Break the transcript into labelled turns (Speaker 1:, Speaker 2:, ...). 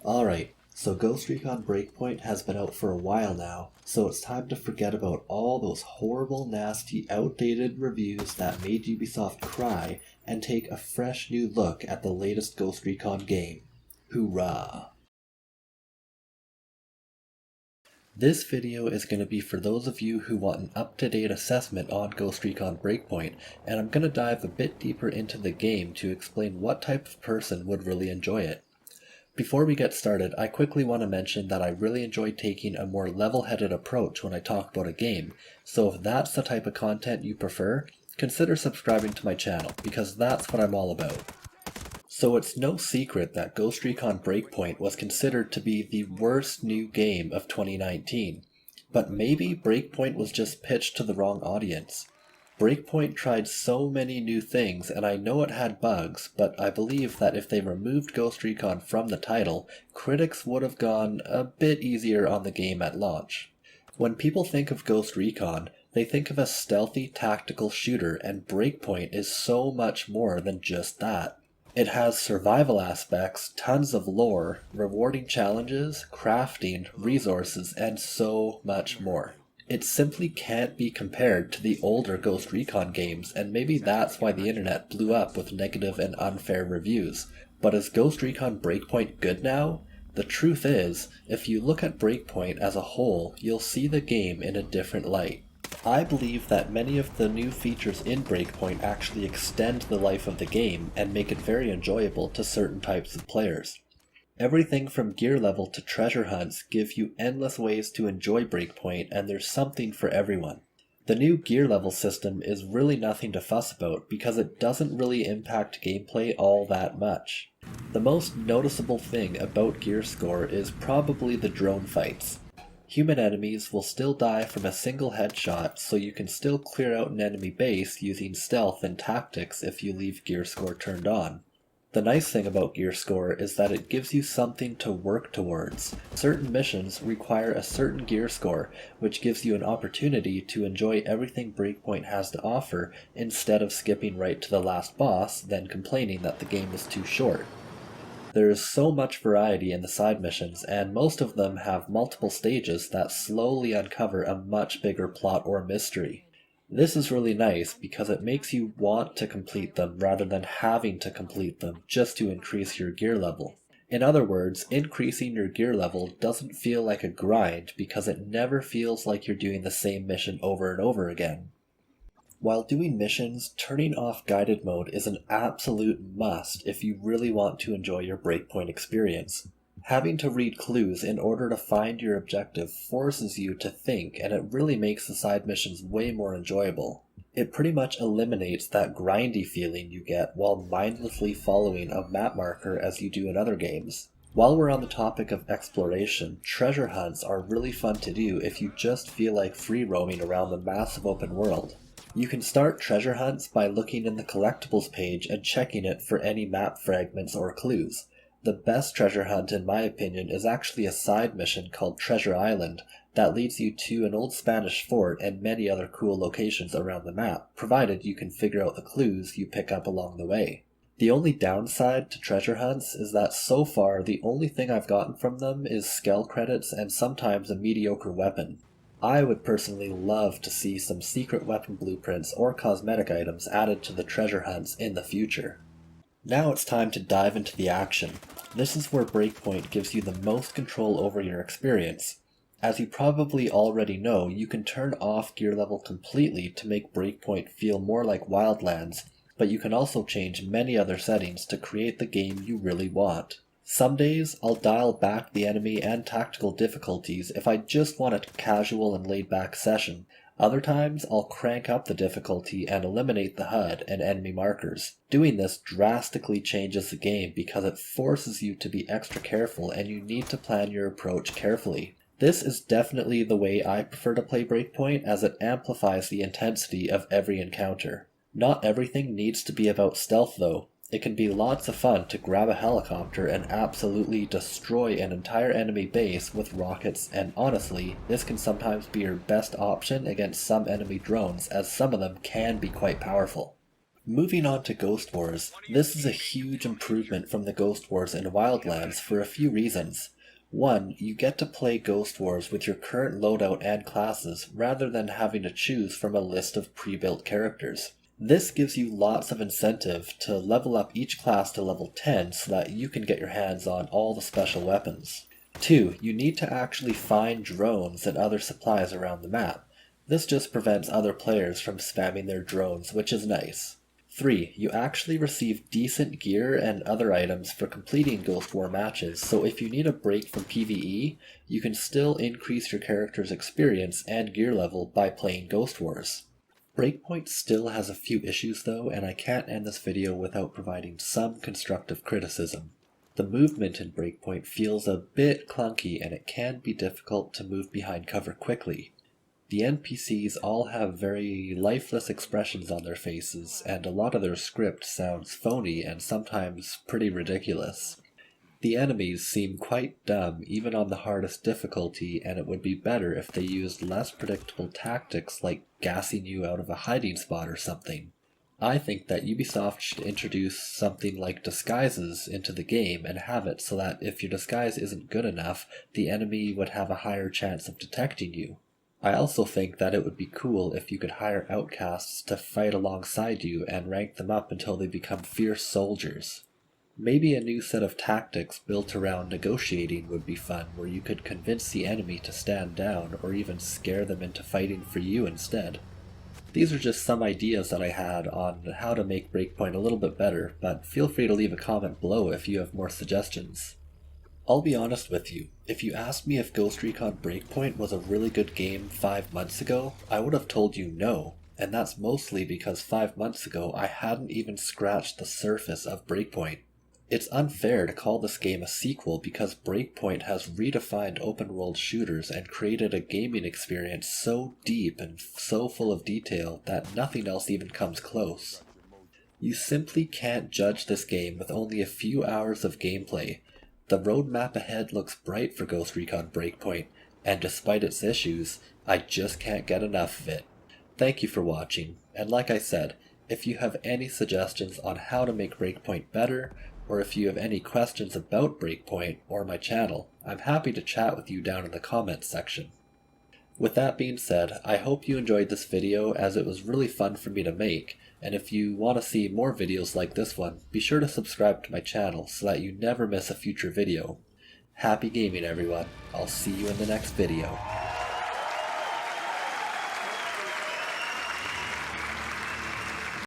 Speaker 1: Alright, so Ghost Recon Breakpoint has been out for a while now, so it's time to forget about all those horrible, nasty, outdated reviews that made Ubisoft cry and take a fresh new look at the latest Ghost Recon game. Hoorah! This video is going to be for those of you who want an up-to-date assessment on Ghost Recon Breakpoint, and I'm going to dive a bit deeper into the game to explain what type of person would really enjoy it. Before we get started, I quickly want to mention that I really enjoy taking a more level-headed approach when I talk about a game, so if that's the type of content you prefer, consider subscribing to my channel, because that's what I'm all about. So it's no secret that Ghost Recon Breakpoint was considered to be the worst new game of 2019, but maybe Breakpoint was just pitched to the wrong audience. Breakpoint tried so many new things, and I know it had bugs, but I believe that if they removed Ghost Recon from the title, critics would have gone a bit easier on the game at launch. When people think of Ghost Recon, they think of a stealthy tactical shooter, and Breakpoint is so much more than just that. It has survival aspects, tons of lore, rewarding challenges, crafting, resources, and so much more. It simply can't be compared to the older Ghost Recon games, and maybe that's why the internet blew up with negative and unfair reviews. But is Ghost Recon Breakpoint good now? The truth is, if you look at Breakpoint as a whole, you'll see the game in a different light. I believe that many of the new features in Breakpoint actually extend the life of the game and make it very enjoyable to certain types of players. Everything from gear level to treasure hunts give you endless ways to enjoy Breakpoint, and there's something for everyone. The new gear level system is really nothing to fuss about because it doesn't really impact gameplay all that much. The most noticeable thing about gear score is probably the drone fights. Human enemies will still die from a single headshot, so you can still clear out an enemy base using stealth and tactics if you leave gear score turned on. The nice thing about gear score is that it gives you something to work towards. Certain missions require a certain gear score, which gives you an opportunity to enjoy everything Breakpoint has to offer instead of skipping right to the last boss, then complaining that the game is too short. There is so much variety in the side missions, and most of them have multiple stages that slowly uncover a much bigger plot or mystery. This is really nice because it makes you want to complete them rather than having to complete them just to increase your gear level. In other words, increasing your gear level doesn't feel like a grind because it never feels like you're doing the same mission over and over again. While doing missions, turning off guided mode is an absolute must if you really want to enjoy your Breakpoint experience. Having to read clues in order to find your objective forces you to think, and it really makes the side missions way more enjoyable. It pretty much eliminates that grindy feeling you get while mindlessly following a map marker as you do in other games. While we're on the topic of exploration, treasure hunts are really fun to do if you just feel like free roaming around the massive open world. You can start treasure hunts by looking in the collectibles page and checking it for any map fragments or clues. The best treasure hunt, in my opinion, is actually a side mission called Treasure Island that leads you to an old Spanish fort and many other cool locations around the map, provided you can figure out the clues you pick up along the way. The only downside to treasure hunts is that so far the only thing I've gotten from them is skull credits and sometimes a mediocre weapon. I would personally love to see some secret weapon blueprints or cosmetic items added to the treasure hunts in the future. Now it's time to dive into the action. This is where Breakpoint gives you the most control over your experience. As you probably already know, you can turn off gear level completely to make Breakpoint feel more like Wildlands, but you can also change many other settings to create the game you really want. Some days, I'll dial back the enemy and tactical difficulties if I just want a casual and laid-back session. Other times, I'll crank up the difficulty and eliminate the HUD and enemy markers. Doing this drastically changes the game because it forces you to be extra careful and you need to plan your approach carefully. This is definitely the way I prefer to play Breakpoint, as it amplifies the intensity of every encounter. Not everything needs to be about stealth though. It can be lots of fun to grab a helicopter and absolutely destroy an entire enemy base with rockets, and honestly, this can sometimes be your best option against some enemy drones, as some of them can be quite powerful. Moving on to Ghost Wars, this is a huge improvement from the Ghost Wars in Wildlands for a few reasons. One, you get to play Ghost Wars with your current loadout and classes rather than having to choose from a list of pre-built characters. This gives you lots of incentive to level up each class to level 10 so that you can get your hands on all the special weapons. 2, you need to actually find drones and other supplies around the map. This just prevents other players from spamming their drones, which is nice. 3, you actually receive decent gear and other items for completing Ghost War matches, so if you need a break from PvE, you can still increase your character's experience and gear level by playing Ghost Wars. Breakpoint still has a few issues though, and I can't end this video without providing some constructive criticism. The movement in Breakpoint feels a bit clunky and it can be difficult to move behind cover quickly. The NPCs all have very lifeless expressions on their faces, and a lot of their script sounds phony and sometimes pretty ridiculous. The enemies seem quite dumb even on the hardest difficulty, and it would be better if they used less predictable tactics like gassing you out of a hiding spot or something. I think that Ubisoft should introduce something like disguises into the game and have it so that if your disguise isn't good enough, the enemy would have a higher chance of detecting you. I also think that it would be cool if you could hire outcasts to fight alongside you and rank them up until they become fierce soldiers. Maybe a new set of tactics built around negotiating would be fun, where you could convince the enemy to stand down or even scare them into fighting for you instead. These are just some ideas that I had on how to make Breakpoint a little bit better, but feel free to leave a comment below if you have more suggestions. I'll be honest with you, if you asked me if Ghost Recon Breakpoint was a really good game 5 months ago, I would have told you no, and that's mostly because 5 months ago I hadn't even scratched the surface of Breakpoint. It's unfair to call this game a sequel because Breakpoint has redefined open-world shooters and created a gaming experience so deep and so full of detail that nothing else even comes close. You simply can't judge this game with only a few hours of gameplay. The roadmap ahead looks bright for Ghost Recon Breakpoint, and despite its issues, I just can't get enough of it. Thank you for watching, and like I said, if you have any suggestions on how to make Breakpoint better, or if you have any questions about Breakpoint or my channel, I'm happy to chat with you down in the comments section. With that being said, I hope you enjoyed this video as it was really fun for me to make, and if you want to see more videos like this one, be sure to subscribe to my channel so that you never miss a future video. Happy gaming everyone, I'll see you in the next video.